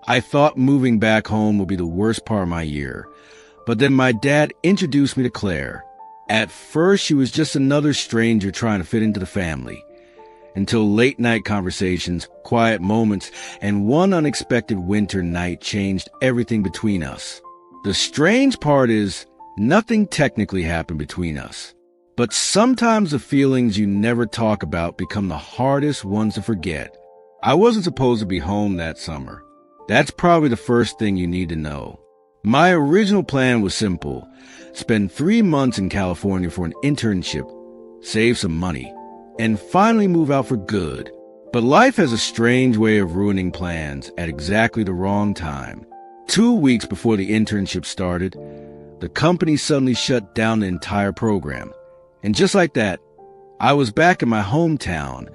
I thought moving back home would be the worst part of my year, but then my dad introduced me to Claire. At first, she was just another stranger trying to fit into the family, until late-night conversations, quiet moments, and one unexpected winter night changed everything between us. The strange part is, nothing technically happened between us, but sometimes the feelings you never talk about become the hardest ones to forget. I wasn't supposed to be home that summer. That's probably the first thing you need to know. My original plan was simple: spend 3 months in California for an internship, save some money, and finally move out for good. But life has a strange way of ruining plans at exactly the wrong time. 2 weeks before the internship started, the company suddenly shut down the entire program. And just like that, I was back in my hometown,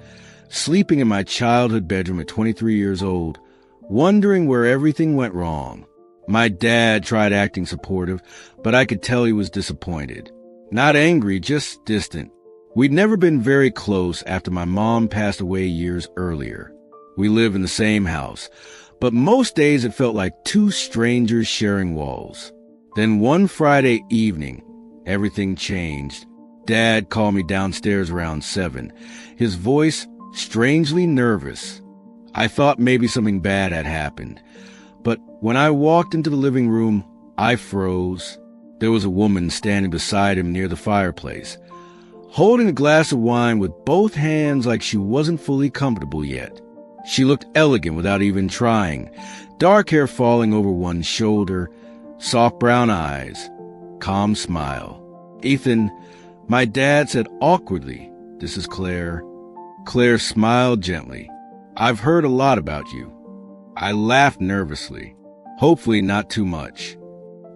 sleeping in my childhood bedroom at 23 years old, wondering where everything went wrong. My dad tried acting supportive, but I could tell he was disappointed. Not angry, just distant. We'd never been very close after my mom passed away years earlier. We live in the same house, but most days it felt like two strangers sharing walls. Then one Friday evening, everything changed. Dad called me downstairs around 7, his voice strangely nervous. I thought maybe something bad had happened, but when I walked into the living room, I froze. There was a woman standing beside him near the fireplace, holding a glass of wine with both hands like she wasn't fully comfortable yet. She looked elegant without even trying, dark hair falling over one shoulder, soft brown eyes, calm smile. "Ethan," my dad said awkwardly, "This is Claire." Claire smiled gently. "I've heard a lot about you." I laughed nervously, hopefully not too much.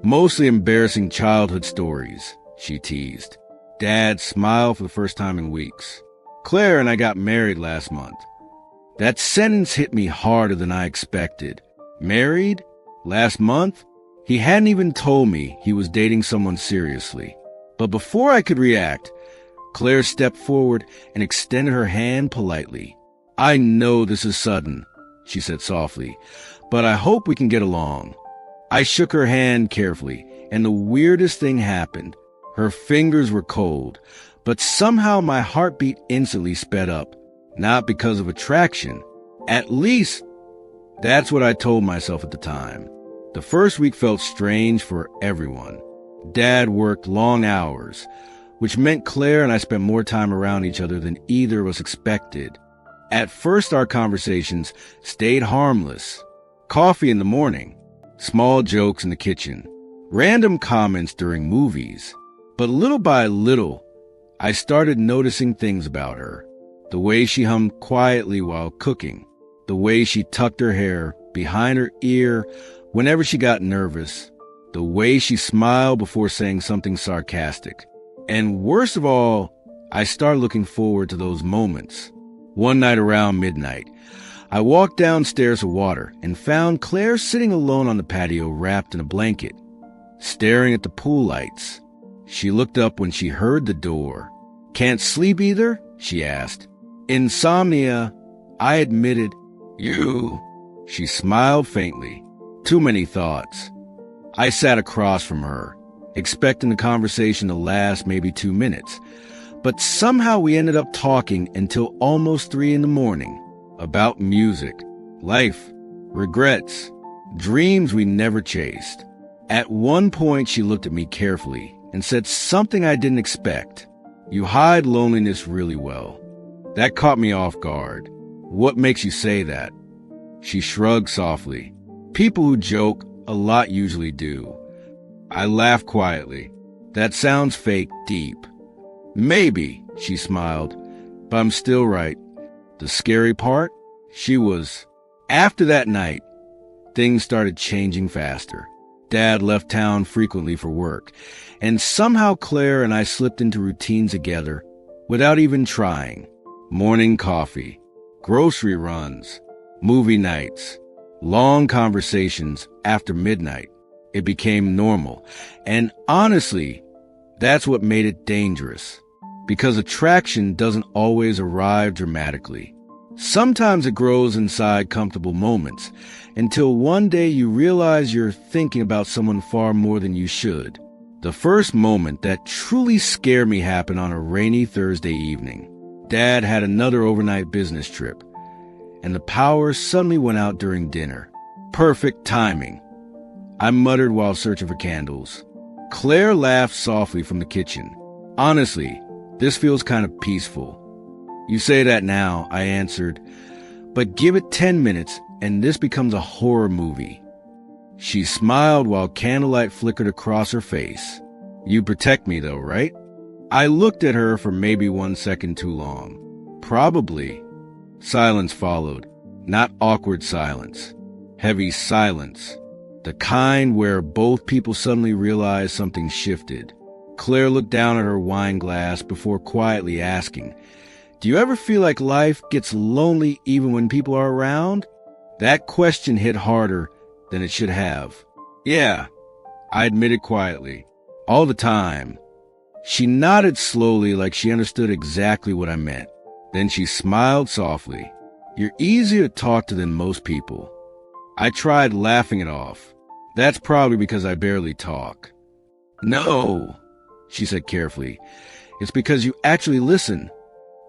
"Mostly embarrassing childhood stories," she teased. Dad smiled for the first time in weeks. "Claire and I got married last month." That sentence hit me harder than I expected. Married? Last month? He hadn't even told me he was dating someone seriously. But before I could react, Claire stepped forward and extended her hand politely. "I know this is sudden," she said softly, "but I hope we can get along." I shook her hand carefully, and the weirdest thing happened. Her fingers were cold, but somehow my heartbeat instantly sped up. Not because of attraction. At least, that's what I told myself at the time. The first week felt strange for everyone. Dad worked long hours, which meant Claire and I spent more time around each other than either of us expected. At first, our conversations stayed harmless. Coffee in the morning, small jokes in the kitchen, random comments during movies. But little by little, I started noticing things about her. The way she hummed quietly while cooking, the way she tucked her hair behind her ear whenever she got nervous, the way she smiled before saying something sarcastic. And worst of all, I started looking forward to those moments. One night around midnight, I walked downstairs for water and found Claire sitting alone on the patio wrapped in a blanket, staring at the pool lights. She looked up when she heard the door. "Can't sleep either?" she asked. "Insomnia," I admitted. "You." She smiled faintly. Too many thoughts. I sat across from her, expecting the conversation to last maybe 2 minutes. But somehow we ended up talking until almost 3 in the morning. About music, life, regrets, dreams we never chased. At one point she looked at me carefully and said something I didn't expect. "You hide loneliness really well." That caught me off guard. "What makes you say that?" She shrugged softly. "People who joke a lot usually do." I laughed quietly. "That sounds fake deep." "Maybe," she smiled, "but I'm still right." The scary part? She was. After that night, things started changing faster. Dad left town frequently for work, and somehow Claire and I slipped into routines together without even trying. Morning coffee, grocery runs, movie nights, long conversations after midnight. It became normal, and honestly, that's what made it dangerous. Because attraction doesn't always arrive dramatically. Sometimes it grows inside comfortable moments, until one day you realize you're thinking about someone far more than you should. The first moment that truly scared me happened on a rainy Thursday evening. Dad had another overnight business trip, and the power suddenly went out during dinner. Perfect timing, I muttered while searching for candles. Claire laughed softly from the kitchen. Honestly, this feels kind of peaceful. You say that now, I answered, but give it 10 minutes and this becomes a horror movie. She smiled while candlelight flickered across her face. You protect me though, right? I looked at her for maybe 1 second too long. Probably. Silence followed. Not awkward silence. Heavy silence. The kind where both people suddenly realized something shifted. Claire looked down at her wine glass before quietly asking, do you ever feel like life gets lonely even when people are around? That question hit harder than it should have. Yeah, I admitted quietly. All the time. She nodded slowly like she understood exactly what I meant. Then she smiled softly. You're easier to talk to than most people. I tried laughing it off. That's probably because I barely talk. No, she said carefully. It's because you actually listen.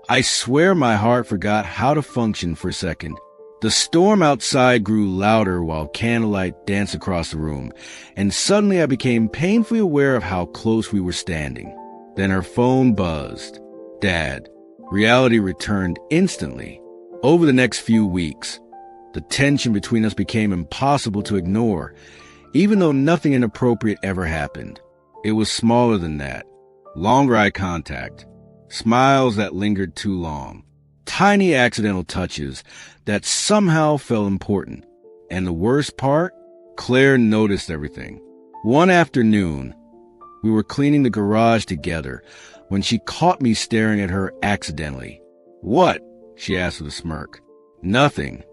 I swear my heart forgot how to function for a second. The storm outside grew louder while candlelight danced across the room, and suddenly I became painfully aware of how close we were standing. Then her phone buzzed. Dad. Reality returned instantly. Over the next few weeks, the tension between us became impossible to ignore, even though nothing inappropriate ever happened. It was smaller than that. Longer eye contact. Smiles that lingered too long. Tiny accidental touches that somehow felt important. And the worst part? Claire noticed everything. One afternoon, we were cleaning the garage together when she caught me staring at her accidentally. What? She asked with a smirk. Nothing.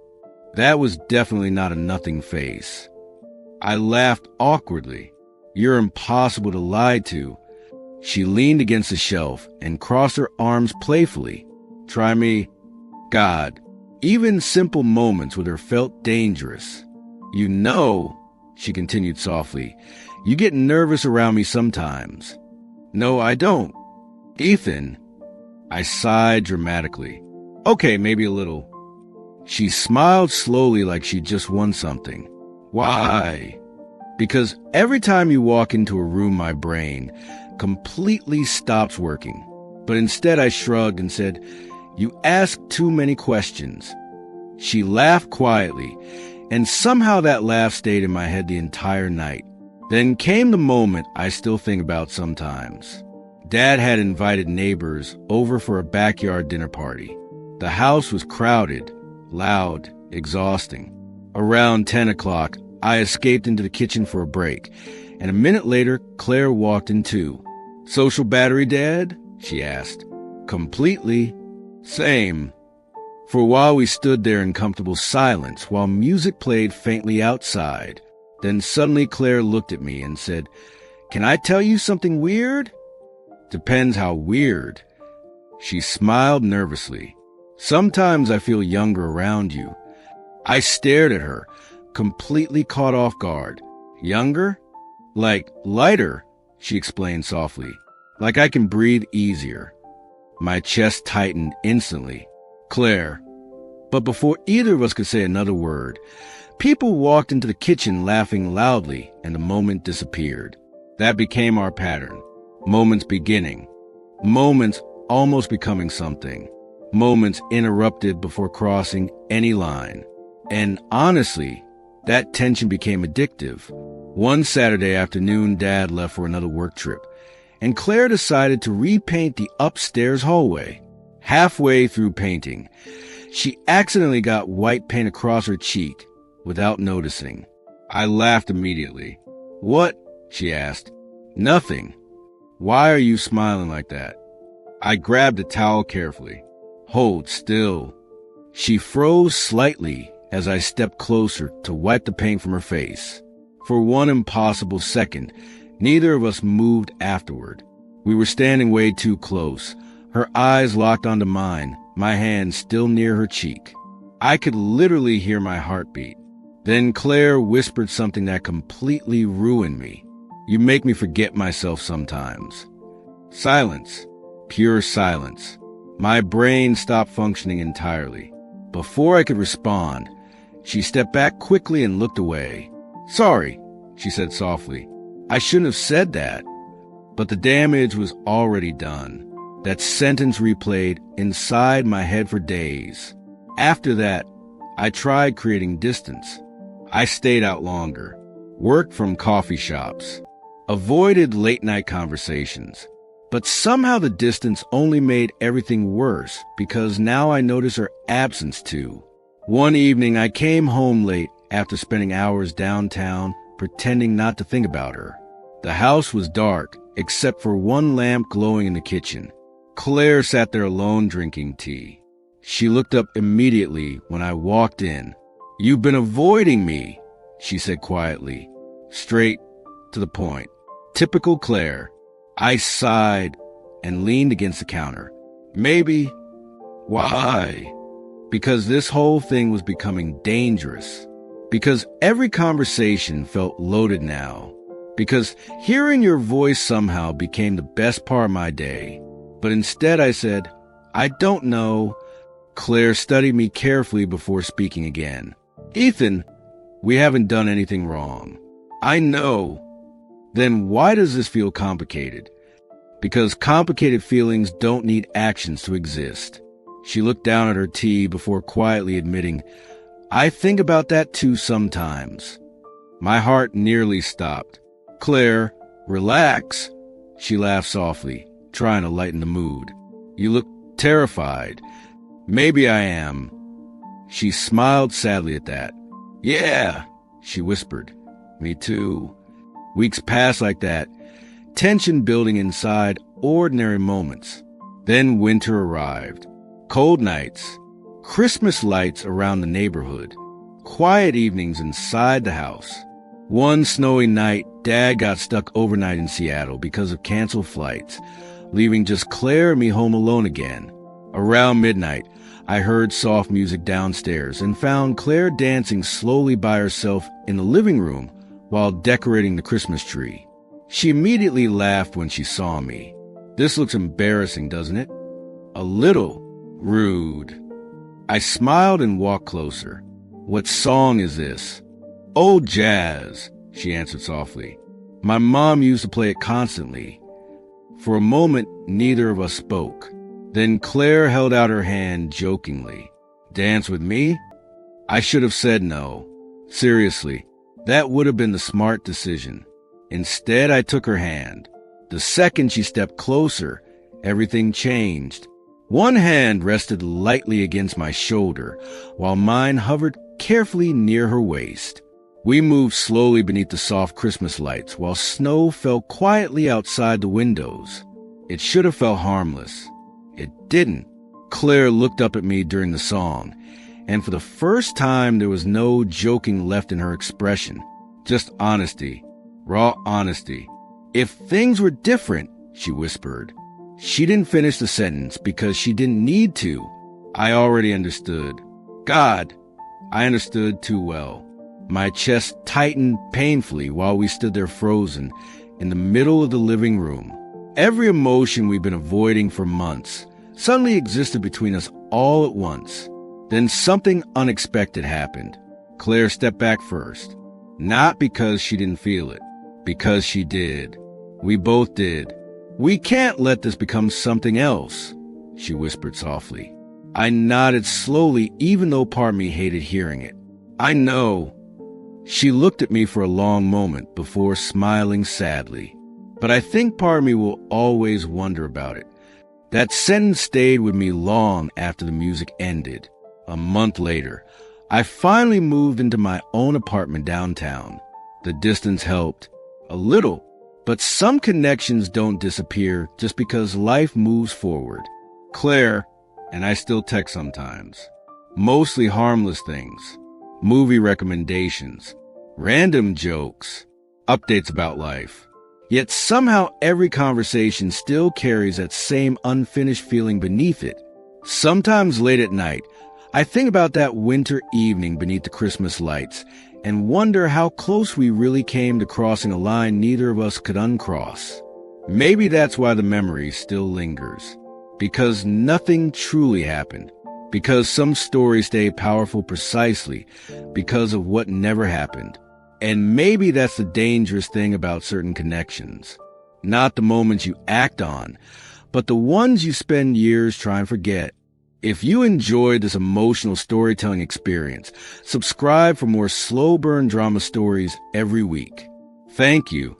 That was definitely not a nothing face. I laughed awkwardly. You're impossible to lie to. She leaned against the shelf and crossed her arms playfully. Try me. God, even simple moments with her felt dangerous. You know, she continued softly, you get nervous around me sometimes. No, I don't. Ethan. I sighed dramatically. Okay, maybe a little. She smiled slowly like she'd just won something. Why? Because every time you walk into a room, my brain completely stops working. But instead I shrugged and said, you ask too many questions. She laughed quietly, and somehow that laugh stayed in my head the entire night. Then came the moment I still think about sometimes. Dad had invited neighbors over for a backyard dinner party. The house was crowded, loud, exhausting. Around 10 o'clock, I escaped into the kitchen for a break, and a minute later, Claire walked in too. Social battery, Dad? She asked. Completely. Same. For a while we stood there in comfortable silence while music played faintly outside. Then suddenly Claire looked at me and said, Can I tell you something weird? Depends how weird. She smiled nervously. Sometimes I feel younger around you. I stared at her, completely caught off guard. Younger? Like lighter, she explained softly. Like I can breathe easier. My chest tightened instantly. Claire. But before either of us could say another word, people walked into the kitchen laughing loudly, and the moment disappeared. That became our pattern. Moments beginning. Moments almost becoming something. Moments interrupted before crossing any line. And honestly, that tension became addictive. One Saturday afternoon, Dad left for another work trip, and Claire decided to repaint the upstairs hallway. Halfway through painting, she accidentally got white paint across her cheek without noticing. I laughed immediately. What? She asked. Nothing. Why are you smiling like that? I grabbed a towel carefully. Hold still. She froze slightly as I stepped closer to wipe the paint from her face. For one impossible second, neither of us moved afterward. We were standing way too close, her eyes locked onto mine, my hand still near her cheek. I could literally hear my heartbeat. Then Claire whispered something that completely ruined me. "You make me forget myself sometimes." Silence. Pure silence. My brain stopped functioning entirely. Before I could respond, she stepped back quickly and looked away. "Sorry," she said softly. "I shouldn't have said that." But the damage was already done. That sentence replayed inside my head for days. After that, I tried creating distance. I stayed out longer, worked from coffee shops, avoided late-night conversations. But somehow the distance only made everything worse because now I noticed her absence too. One evening, I came home late after spending hours downtown pretending not to think about her. The house was dark, except for one lamp glowing in the kitchen. Claire sat there alone drinking tea. She looked up immediately when I walked in. "You've been avoiding me," she said quietly, straight to the point. Typical Claire. I sighed and leaned against the counter. "Maybe." "Why?" "Because this whole thing was becoming dangerous. Because every conversation felt loaded now. Because hearing your voice somehow became the best part of my day." But instead I said, "I don't know." Claire studied me carefully before speaking again. "Ethan, we haven't done anything wrong." "I know." "Then why does this feel complicated?" "Because complicated feelings don't need actions to exist." She looked down at her tea before quietly admitting, "I think about that too sometimes." My heart nearly stopped. "Claire, relax." She laughed softly, trying to lighten the mood. "You look terrified." "Maybe I am." She smiled sadly at that. "Yeah," she whispered. "Me too." Weeks passed like that, tension building inside ordinary moments. Then winter arrived. Cold nights, Christmas lights around the neighborhood, quiet evenings inside the house. One snowy night, Dad got stuck overnight in Seattle because of canceled flights, leaving just Claire and me home alone again. Around midnight, I heard soft music downstairs and found Claire dancing slowly by herself in the living room while decorating the Christmas tree. She immediately laughed when she saw me. "This looks embarrassing, doesn't it?" "A little." "Rude." I smiled and walked closer. "What song is this?" "Old jazz," she answered softly. "My mom used to play it constantly." For a moment, neither of us spoke. Then Claire held out her hand jokingly. "Dance with me?" I should have said no. Seriously, that would have been the smart decision. Instead, I took her hand. The second she stepped closer, everything changed. One hand rested lightly against my shoulder, while mine hovered carefully near her waist. We moved slowly beneath the soft Christmas lights, while snow fell quietly outside the windows. It should have felt harmless. It didn't. Claire looked up at me during the song, and for the first time there was no joking left in her expression. Just honesty. Raw honesty. "If things were different," she whispered. She didn't finish the sentence because she didn't need to. I already understood. God, I understood too well. My chest tightened painfully while we stood there frozen in the middle of the living room. Every emotion we've been avoiding for months suddenly existed between us all at once. Then something unexpected happened. Claire stepped back first. Not because she didn't feel it, because she did. We both did. "We can't let this become something else," she whispered softly. I nodded slowly, even though part of me hated hearing it. "I know." She looked at me for a long moment before smiling sadly. But I think part of me will always wonder about it. That sentence stayed with me long after the music ended. A month later, I finally moved into my own apartment downtown. The distance helped. A little. But some connections don't disappear just because life moves forward. Claire and I still text sometimes. Mostly harmless things. Movie recommendations. Random jokes. Updates about life. Yet somehow every conversation still carries that same unfinished feeling beneath it. Sometimes late at night, I think about that winter evening beneath the Christmas lights and wonder how close we really came to crossing a line neither of us could uncross. Maybe that's why the memory still lingers. Because nothing truly happened. Because some stories stay powerful precisely because of what never happened. And maybe that's the dangerous thing about certain connections. Not the moments you act on, but the ones you spend years trying to forget. If you enjoyed this emotional storytelling experience, subscribe for more slow burn drama stories every week. Thank you